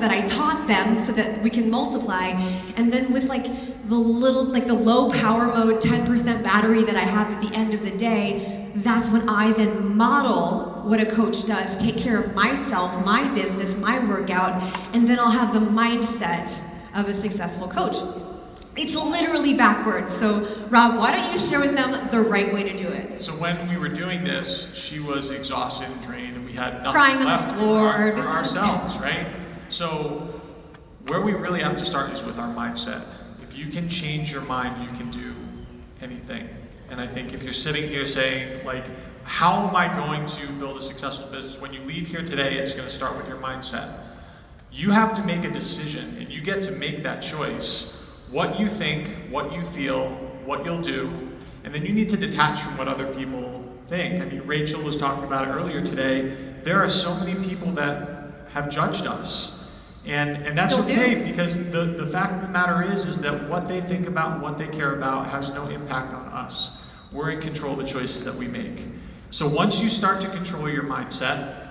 that I taught them so that we can multiply. And then with like the low power mode 10% battery that I have at the end of the day, that's when I then model what a coach does, take care of myself, my business, my workout, and then I'll have the mindset of a successful coach. It's literally backwards. So Rob, why don't you share with them the right way to do it? So when we were doing this, she was exhausted and drained, and we had nothing crying on left the floor for ourselves, right? So where we really have to start is with our mindset. If you can change your mind, you can do anything. And I think if you're sitting here saying, like, how am I going to build a successful business? When you leave here today, it's going to start with your mindset. You have to make a decision, and you get to make that choice. What you think, what you feel, what you'll do, and then you need to detach from what other people think. I mean, Rachel was talking about it earlier today. There are so many people that have judged us. And that's okay, because the fact of the matter is that what they think about and what they care about has no impact on us. We're in control of the choices that we make. So once you start to control your mindset,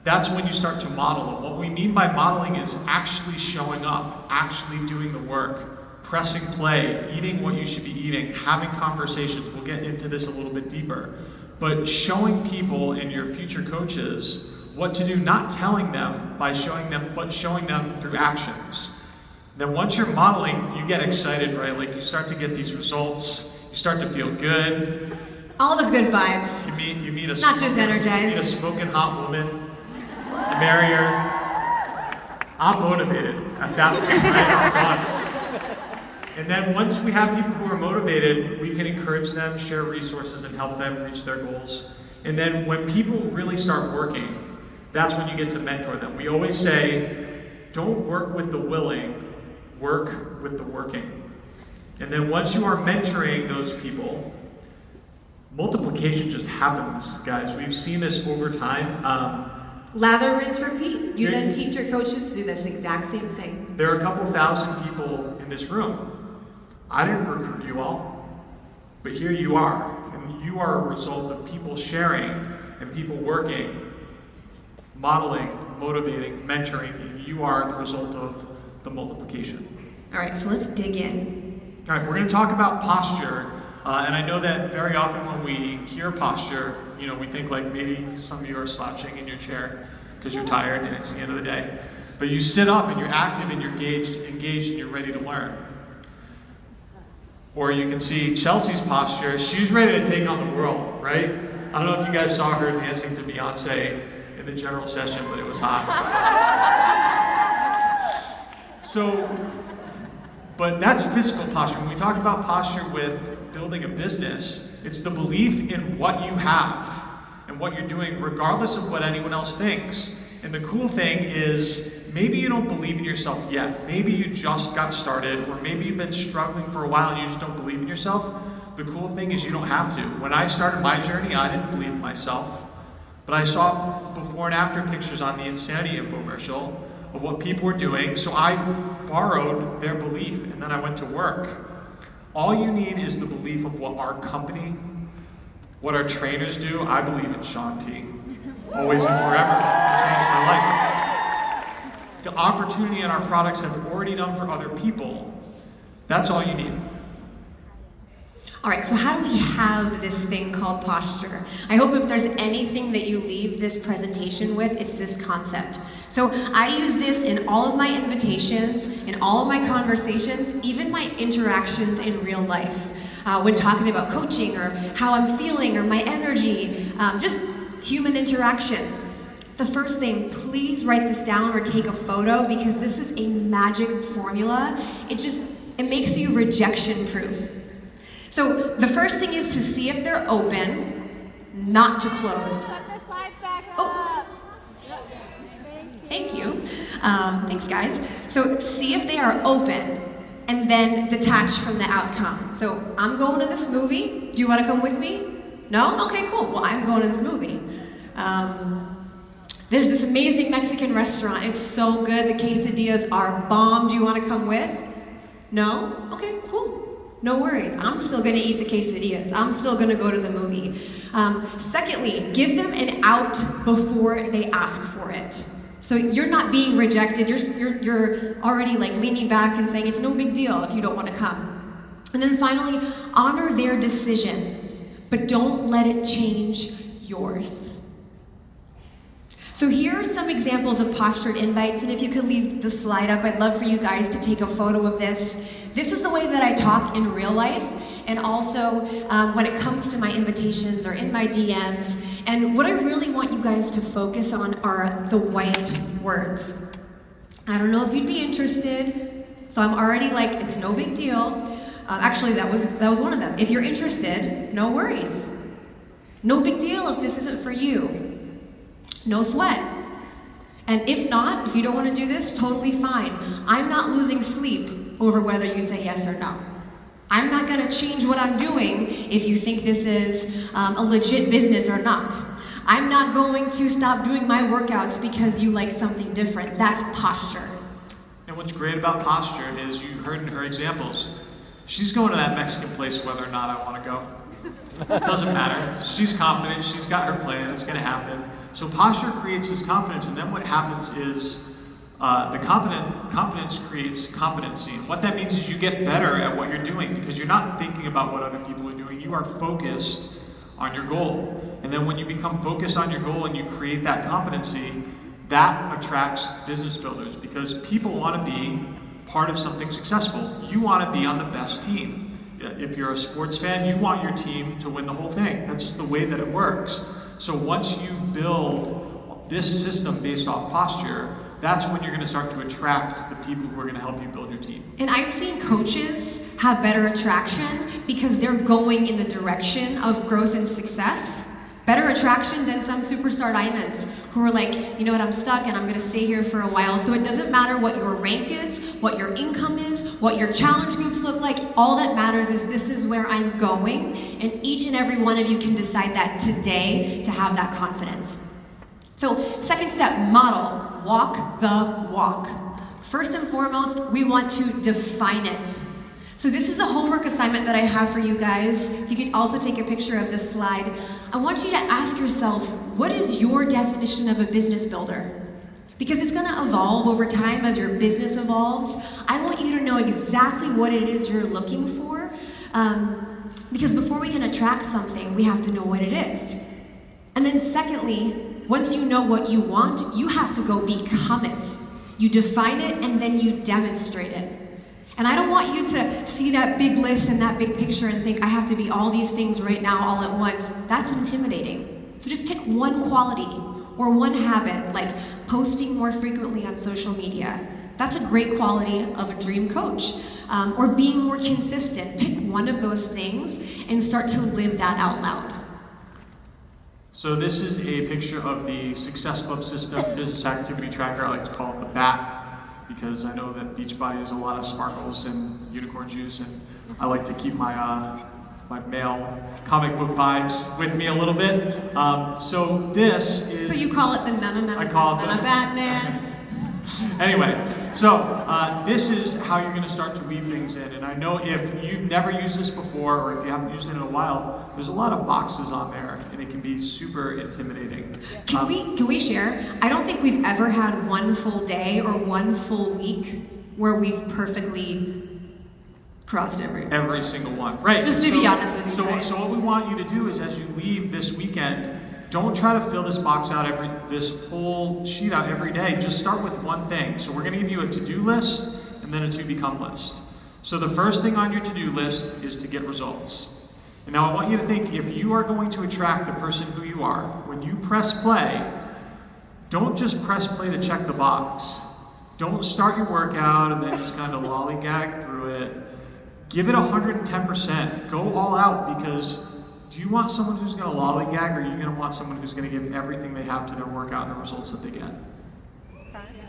that's when you start to model it. What we mean by modeling is actually showing up, actually doing the work, pressing play, eating what you should be eating, having conversations. We'll get into this a little bit deeper. But showing people and your future coaches what to do, not telling them by showing them, but showing them through actions. Then once you're modeling, you get excited, right? Like you start to get these results, you start to feel good. All the good vibes. You meet a not just energized. You meet a smoking hot woman, you marry her. I'm motivated at that point, right? I'm gone. And then once we have people who are motivated, we can encourage them, share resources, and help them reach their goals. And then when people really start working, that's when you get to mentor them. We always say, don't work with the willing, work with the working. And then once you are mentoring those people, multiplication just happens, guys. We've seen this over time. Lather, rinse, repeat. You then teach your coaches to do this exact same thing. There are a couple thousand people in this room. I didn't recruit you all, but here you are. And you are a result of people sharing and people working, modeling, motivating, mentoring, and you are the result of the multiplication. All right, so let's dig in. All right, we're going to talk about posture. And I know that very often when we hear posture, we think like maybe some of you are slouching in your chair because you're tired and it's the end of the day. But you sit up and you're active and you're engaged and you're ready to learn. Or you can see Chelsea's posture. She's ready to take on the world, right? I don't know if you guys saw her dancing to Beyonce in the general session, but it was hot. But that's physical posture. When we talk about posture with building a business, it's the belief in what you have and what you're doing, regardless of what anyone else thinks. And the cool thing is, maybe you don't believe in yourself yet. Maybe you just got started, or maybe you've been struggling for a while and you just don't believe in yourself. The cool thing is you don't have to. When I started my journey, I didn't believe in myself. But I saw before and after pictures on the Insanity infomercial of what people were doing, so I borrowed their belief, and then I went to work. All you need is the belief of what our company, what our trainers do. I believe in Shaun T. Always and forever. It changed my life. The opportunity and our products have already done for other people. That's all you need. All right, so how do we have this thing called posture? I hope if there's anything that you leave this presentation with, it's this concept. So I use this in all of my invitations, in all of my conversations, even my interactions in real life. When talking about coaching or how I'm feeling or my energy, just human interaction. The first thing, please write this down or take a photo, because this is a magic formula. It makes you rejection proof. So the first thing is to see if they're open, not to close. Put the slides back up. Oh. Thank you. Thanks, guys. So see if they are open, and then detach from the outcome. So I'm going to this movie. Do you want to come with me? No? Okay, cool. Well, I'm going to this movie. There's this amazing Mexican restaurant. It's so good. The quesadillas are bomb. Do you want to come with? No? Okay, cool. No worries, I'm still gonna eat the quesadillas. I'm still gonna go to the movie. Secondly, give them an out before they ask for it. So you're not being rejected. You're already like leaning back and saying it's no big deal if you don't want to come. And then finally, honor their decision, but don't let it change yours. So here are some examples of postured invites, and if you could leave the slide up, I'd love for you guys to take a photo of this. This is the way that I talk in real life, and also when it comes to my invitations or in my DMs. And what I really want you guys to focus on are the white words. I don't know if you'd be interested, so I'm already like, it's no big deal. Actually, that was one of them. If you're interested, no worries. No big deal if this isn't for you. No sweat. And if not, if you don't want to do this, totally fine. I'm not losing sleep over whether you say yes or no. I'm not going to change what I'm doing if you think this is a legit business or not. I'm not going to stop doing my workouts because you like something different. That's posture. And what's great about posture is you heard in her examples, she's going to that Mexican place whether or not I want to go. It doesn't matter. She's confident. She's got her plan. It's going to happen. So posture creates this confidence, and then what happens is the confidence creates competency. And what that means is you get better at what you're doing because you're not thinking about what other people are doing. You are focused on your goal. And then when you become focused on your goal and you create that competency, that attracts business builders because people want to be part of something successful. You want to be on the best team. If you're a sports fan, you want your team to win the whole thing. That's just the way that it works. So once you build this system based off posture, that's when you're going to start to attract the people who are going to help you build your team. And I've seen coaches have better attraction because they're going in the direction of growth and success. Better attraction than some superstar diamonds who are like, you know what, I'm stuck and I'm going to stay here for a while. So it doesn't matter what your rank is, what your income is, what your challenge groups look like. All that matters is this is where I'm going. And each and every one of you can decide that today to have that confidence. So second step, model, walk the walk. First and foremost, we want to define it. So this is a homework assignment that I have for you guys. If you could also take a picture of this slide. I want you to ask yourself, what is your definition of a business builder? Because it's going to evolve over time as your business evolves. I want you to know exactly what it is you're looking for. Because before we can attract something, we have to know what it is. And then secondly, once you know what you want, you have to go become it. You define it and then you demonstrate it. And I don't want you to see that big list and that big picture and think, I have to be all these things right now all at once. That's intimidating. So just pick one quality or one habit, like posting more frequently on social media. That's a great quality of a dream coach. Or being more consistent. Pick one of those things and start to live that out loud. So this is a picture of the Success Club System Business Activity Tracker. I like to call it the BAT. Because I know that Beachbody has a lot of sparkles and unicorn juice, and I like to keep my my male comic book vibes with me a little bit. So this is. So you call it the I call it the Batman. Anyway, so this is how you're going to start to weave things in. And I know if you've never used this before, or if you haven't used it in a while, there's a lot of boxes on there, and it can be super intimidating. Can we share? I don't think we've ever had one full day or one full week where we've perfectly crossed every single one. Right. Just to be honest with you. So what we want you to do is, as you leave this weekend, don't try to fill this box out this whole sheet out every day. Just start with one thing. So we're going to give you a to-do list and then a to-become list. So the first thing on your to-do list is to get results. And now I want you to think, if you are going to attract the person who you are, when you press play, don't just press play to check the box. Don't start your workout and then just kind of lollygag through it. Give it 110%. Go all out, because do you want someone who's going to lollygag, or are you going to want someone who's going to give everything they have to their workout and the results that they get?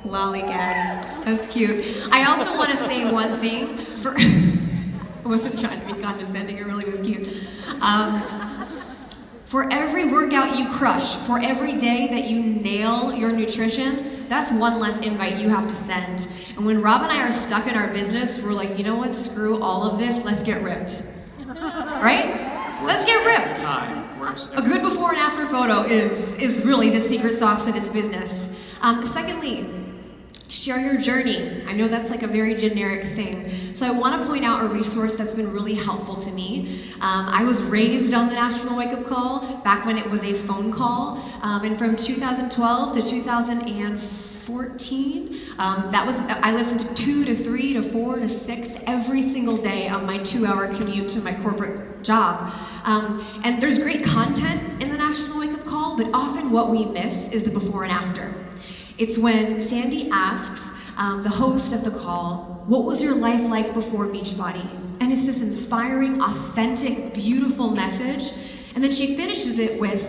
Lollygag. That's cute. I also want to say one thing. I wasn't trying to be condescending. It really was cute. For every workout you crush, for every day that you nail your nutrition, that's one less invite you have to send. And when Rob and I are stuck in our business, we're like, you know what? Screw all of this. Let's get ripped. Right? Let's get ripped. A good before and after photo is really the secret sauce to this business. Secondly, share your journey. I know that's like a very generic thing. So I want to point out a resource that's been really helpful to me. I was raised on the National Wake Up Call back when it was a phone call. And from 2012 to 2014, I listened to 2 to 3 to 4 to 6 every single day on my 2-hour commute to my corporate job. And there's great content in the National Wake Up Call, but often what we miss is the before and after. It's when Sandy asks the host of the call, what was your life like before Beachbody? And it's this inspiring, authentic, beautiful message. And then she finishes it with,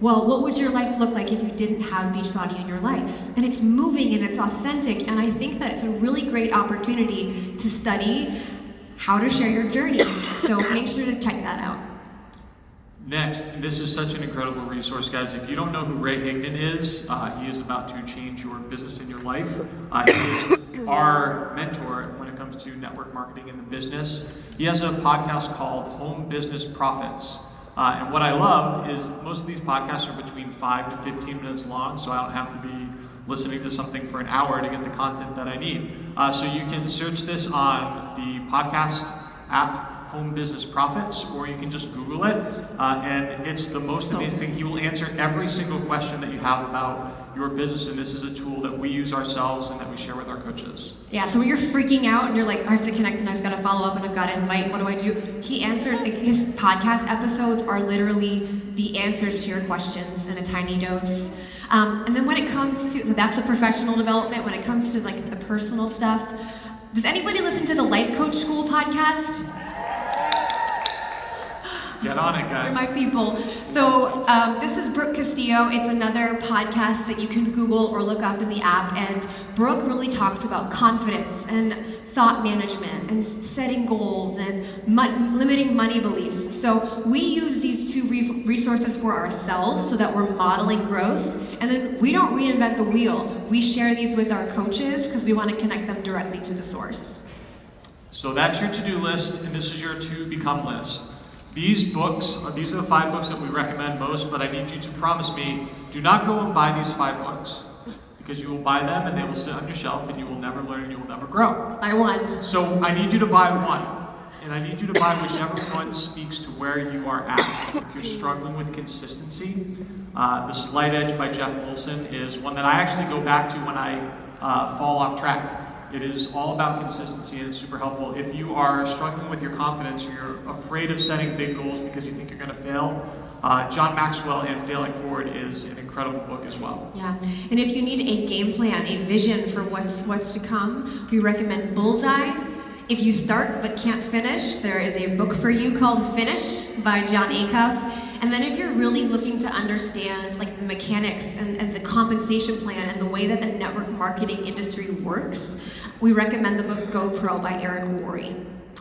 well, what would your life look like if you didn't have Beachbody in your life? And it's moving and it's authentic, and I think that it's a really great opportunity to study how to share your journey. So make sure to check that out. Next, this is such an incredible resource, guys. If you don't know who Ray Higdon is, he is about to change your business and your life. He is our mentor when it comes to network marketing in the business. He has a podcast called Home Business Profits. And what I love is most of these podcasts are between 5 to 15 minutes long, so I don't have to be listening to something for an hour to get the content that I need. So you can search this on the podcast app, Home Business Profits, or you can just Google it, and it's the most amazing thing. He will answer every single question that you have about your business, and this is a tool that we use ourselves and that we share with our coaches. Yeah, so when you're freaking out and you're like, I have to connect and I've got to follow up and I've got to invite, what do I do? He answers, like, his podcast episodes are literally the answers to your questions in a tiny dose. And then when it comes to, so that's the professional development. When it comes to like the personal stuff, does anybody listen to the Life Coach School podcast? Get on it, guys. My people. So this is Brooke Castillo. It's another podcast that you can Google or look up in the app. And Brooke really talks about confidence and thought management and setting goals and limiting money beliefs. So we use these two resources for ourselves so that we're modeling growth. And then we don't reinvent the wheel. We share these with our coaches because we want to connect them directly to the source. So that's your to-do list, and this is your to-become list. These books, these are the 5 books that we recommend most, but I need you to promise me, do not go and buy these 5 books, because you will buy them and they will sit on your shelf and you will never learn and you will never grow. I won. So I need you to buy one, and I need you to buy whichever one speaks to where you are at. If you're struggling with consistency, The Slight Edge by Jeff Wilson is one that I actually go back to when I fall off track. It is all about consistency and it's super helpful. If you are struggling with your confidence or you're afraid of setting big goals because you think you're going to fail, John Maxwell and Failing Forward is an incredible book as well. Yeah, and if you need a game plan, a vision for what's to come, we recommend Bullseye. If you start but can't finish, there is a book for you called Finish by John Acuff. And then if you're really looking to understand like the mechanics and the compensation plan and the way that the network marketing industry works, we recommend the book GoPro by Eric Worre.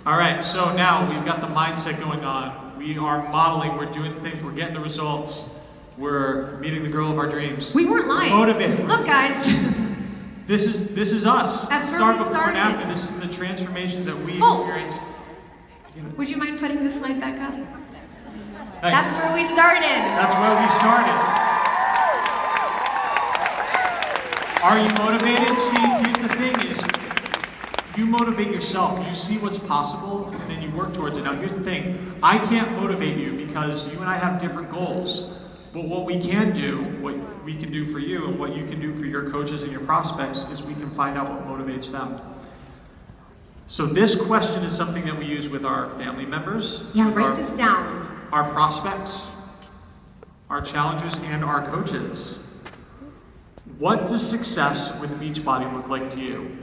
All right, so now we've got the mindset going on. We are modeling, we're doing things, we're getting the results. We're meeting the girl of our dreams. We weren't lying. Motivated. Look, guys. This is us. That's where Start we before and started. after. This is the transformations that we Oh. experienced. Would you mind putting the slide back up? Thanks. That's where we started. That's where we started. Are you motivated? See, here's the thing is, you motivate yourself. You see what's possible, and then you work towards it. Now, here's the thing. I can't motivate you because you and I have different goals. But what we can do, what we can do for you, and what you can do for your coaches and your prospects is we can find out what motivates them. So this question is something that we use with our family members. Yeah, with write this down. Our prospects, our challengers, and our coaches. What does success with Beachbody look like to you?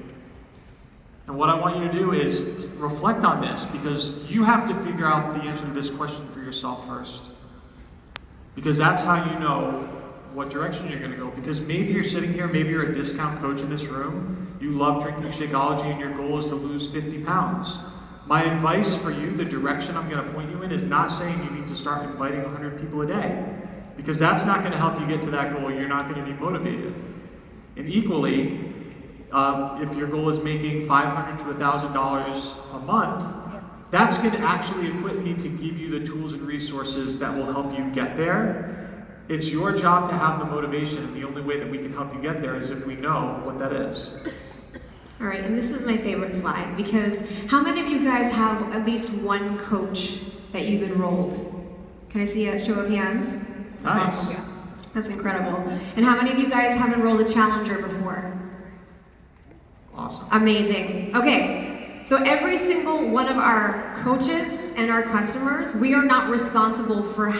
And what I want you to do is reflect on this because you have to figure out the answer to this question for yourself first. Because that's how you know what direction you're going to go. Because maybe you're sitting here, maybe you're a discount coach in this room, you love drinking Shakeology and your goal is to lose 50 pounds. My advice for you, the direction I'm going to point you in, is not saying you need to start inviting 100 people a day. Because that's not going to help you get to that goal. You're not going to be motivated. And equally, if your goal is making $500 to $1,000 a month, that's going to actually equip me to give you the tools and resources that will help you get there. It's your job to have the motivation, and the only way that we can help you get there is if we know what that is. All right, and this is my favorite slide because how many of you guys have at least one coach that you've enrolled? Can I see a show of hands? Nice. Awesome. Yeah. That's incredible. And how many of you guys have enrolled a challenger before? Awesome. Amazing. Okay, so every single one of our coaches and our customers, we are not responsible for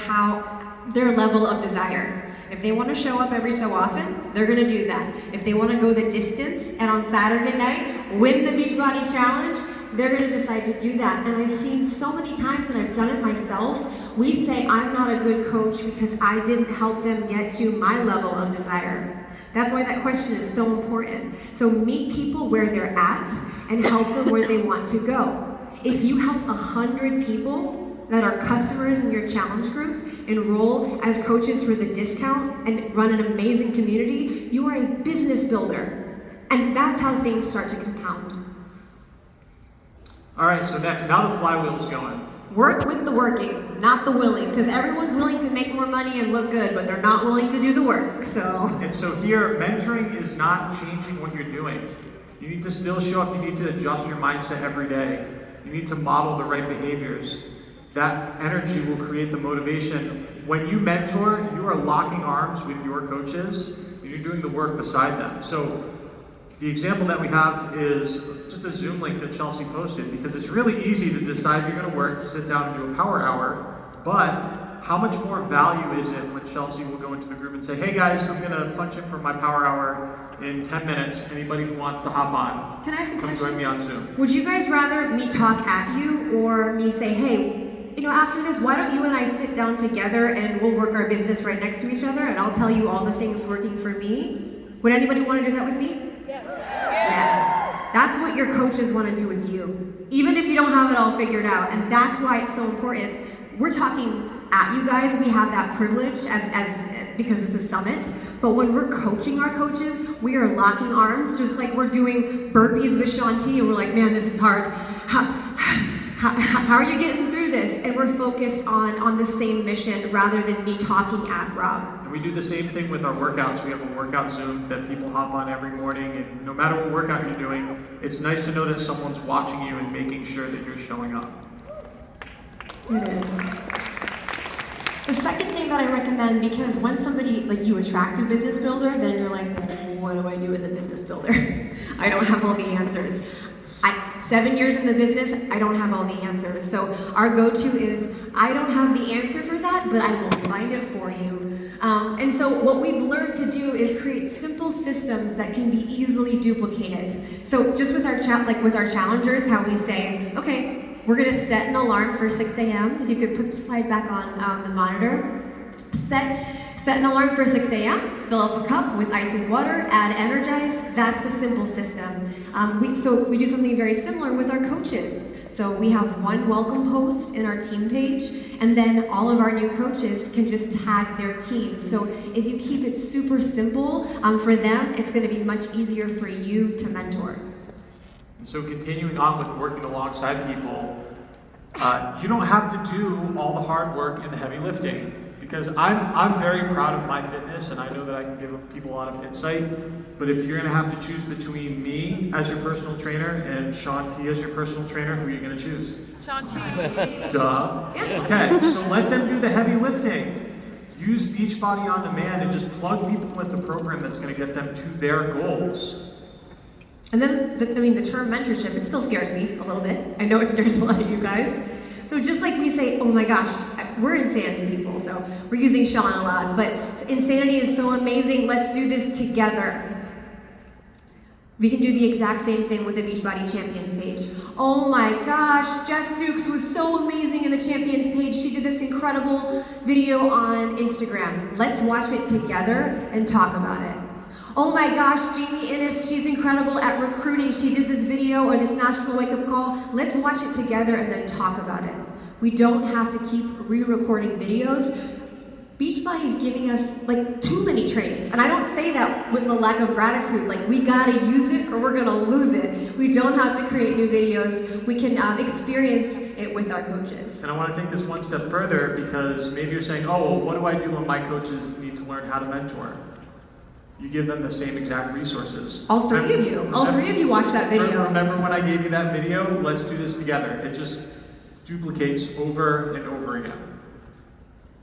their level of desire. If they want to show up every so often, they're going to do that. If they want to go the distance and on Saturday night win the Beachbody Challenge, they're going to decide to do that. And I've seen so many times, and I've done it myself, we say I'm not a good coach because I didn't help them get to my level of desire. That's why that question is so important. So meet people where they're at and help them where they want to go. If you help 100 people that are customers in your challenge group enroll as coaches for the discount and run an amazing community, you are a business builder. And that's how things start to compound. All right, so next, now the flywheel's going. Work with the working, not the willing, because everyone's willing to make more money and look good, but they're not willing to do the work, so. And so here, mentoring is not changing what you're doing. You need to still show up, you need to adjust your mindset every day. You need to model the right behaviors. That energy will create the motivation. When you mentor, you are locking arms with your coaches, and you're doing the work beside them. So the example that we have is just a Zoom link that Chelsea posted, because it's really easy to decide you're going to work to sit down and do a power hour, but how much more value is it when Chelsea will go into the group and say, hey guys, I'm going to punch in for my power hour in 10 minutes. Anybody who wants to hop on, Can I ask a come question? join me on Zoom. Would you guys rather me talk at you or me say, hey, after this, why don't you and I sit down together and we'll work our business right next to each other and I'll tell you all the things working for me? Would anybody want to do that with me? Yes. Yeah. That's what your coaches want to do with you, even if you don't have it all figured out. And that's why it's so important. We're talking at you guys. We have that privilege as because it's a summit. But when we're coaching our coaches, we are locking arms, just like we're doing burpees with Shanti, and we're like, man, this is hard. How are you getting through this? And we're focused on the same mission rather than me talking at Rob. And we do the same thing with our workouts. We have a workout Zoom that people hop on every morning, and no matter what workout you're doing, it's nice to know that someone's watching you and making sure that you're showing up. It is. The second thing that I recommend, because when somebody, you attract a business builder, then you're like, what do I do with a business builder? I don't have all the answers. 7 years in the business, I don't have all the answers. So our go-to is, I don't have the answer for that, but I will find it for you. And so what we've learned to do is create simple systems that can be easily duplicated. So just with our with our challengers, how we say, okay, we're gonna set an alarm for 6 a.m. If you could put the slide back on the monitor. Set an alarm for 6 a.m., fill up a cup with ice and water, add Energize. That's the simple system. So we do something very similar with our coaches. So we have one welcome post in our team page, and then all of our new coaches can just tag their team. So if you keep it super simple, for them, it's going to be much easier for you to mentor. So continuing on with working alongside people, you don't have to do all the hard work and the heavy lifting. Because I'm very proud of my fitness, and I know that I can give people a lot of insight. But if you're going to have to choose between me as your personal trainer and Shanti as your personal trainer, who are you going to choose? Shanti. Duh. Okay, so let them do the heavy lifting. Use Beachbody On Demand and just plug people with the program that's going to get them to their goals. And then, the term mentorship, it still scares me a little bit. I know it scares a lot of you guys. So just like we say, oh my gosh, we're insanity people, so we're using Sean a lot, but insanity is so amazing, let's do this together. We can do the exact same thing with the Beachbody Champions page. Oh my gosh, Jess Dukes was so amazing in the Champions page. She did this incredible video on Instagram. Let's watch it together and talk about it. Oh my gosh, Jamie Innes, she's incredible at recruiting. She did this video or this national wake-up call. Let's watch it together and then talk about it. We don't have to keep re-recording videos. Beachbody is giving us too many trainings. And I don't say that with a lack of gratitude. We gotta use it or we're gonna lose it. We don't have to create new videos. We can experience it with our coaches. And I want to take this one step further, because maybe you're saying, oh, well, what do I do when my coaches need to learn how to mentor? You give them the same exact resources. All three of you watch that video. Remember when I gave you that video? Let's do this together. It just duplicates over and over again.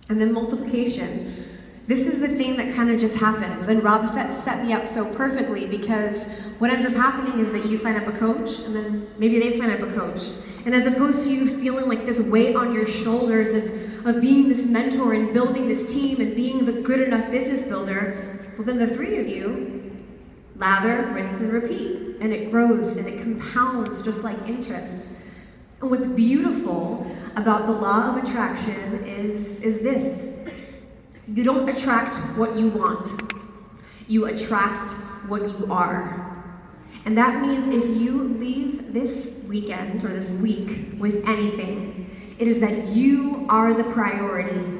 And then multiplication. This is the thing that kind of just happens. And Rob set me up so perfectly, because what ends up happening is that you sign up a coach, and then maybe they sign up a coach. And as opposed to you feeling like this weight on your shoulders of being this mentor and building this team and being the good enough business builder, well, then the three of you lather, rinse, and repeat. And it grows and it compounds just like interest. And what's beautiful about the law of attraction is this. You don't attract what you want. You attract what you are. And that means if you leave this weekend or this week with anything, it is that you are the priority.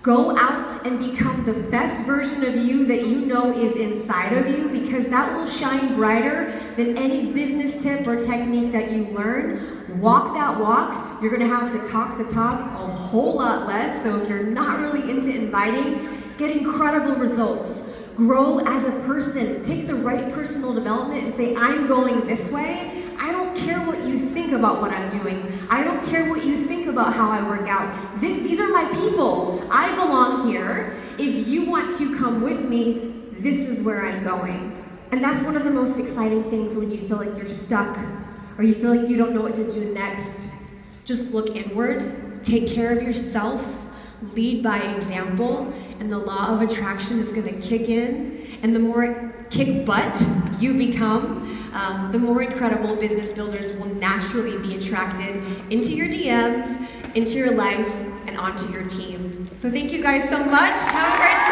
Go out and become the best version of you that you know is inside of you, because that will shine brighter than any business tip or technique that you learn. Walk that walk. You're going to have to talk the talk a whole lot less. So if you're not really into inviting, get incredible results. Grow as a person. Pick the right personal development and say, I'm going this way. I don't care what you think about what I'm doing. I don't care what you think about how I work out. These are my people. I belong here. If you want to come with me, this is where I'm going. And that's one of the most exciting things when you feel like you're stuck or you feel like you don't know what to do next. Just look inward, take care of yourself, lead by example, and the law of attraction is going to kick in. And the more kick butt you become, the more incredible business builders will naturally be attracted into your DMs, into your life, and onto your team. So thank you guys so much. Have a great